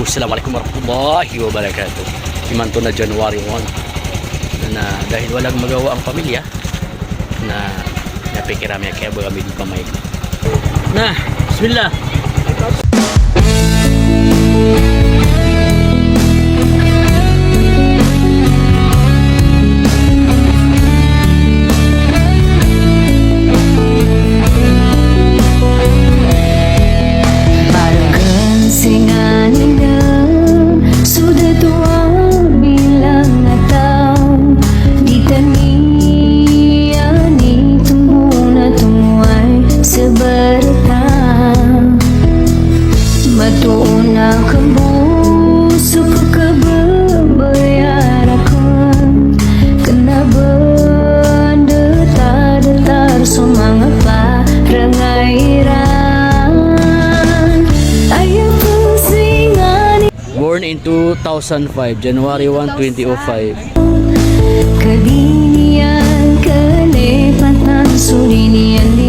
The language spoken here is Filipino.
Assalamualaikum warahmatullahi wabarakatuh. Imanto na January 1 na dahil walang magawa ang pamilya na napikirami kaya kami di pamay na bismillah. Born in 2005, January 1, 2005. Kalinian, kalipatan, sulinian.